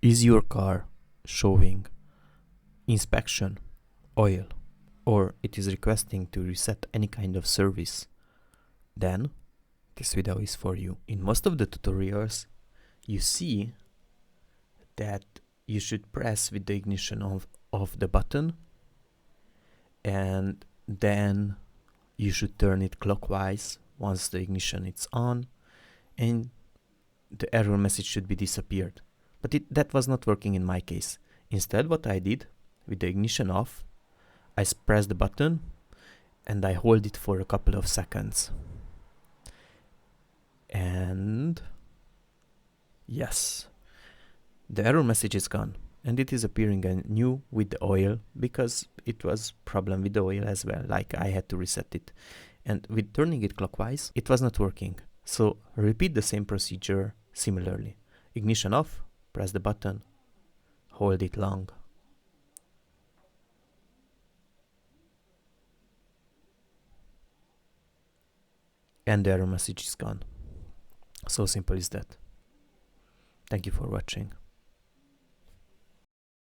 Is your car showing inspection, oil, or it is requesting to reset any kind of service? Then this video is for you. In most of the tutorials, you see that you should press with the ignition of the button, and then you should turn it clockwise once the ignition is on, and the error message should be disappeared. But that was not working in my case. Instead, what I did, with the ignition off, I press the button and I hold it for a couple of seconds. And yes, the error message is gone, and it is appearing anew with the oil, because it was problem with the oil as well, like I had to reset it. And with turning it clockwise, it was not working. So repeat the same procedure similarly. Ignition off, press the button, hold it long. And the error message is gone. So simple is that. Thank you for watching.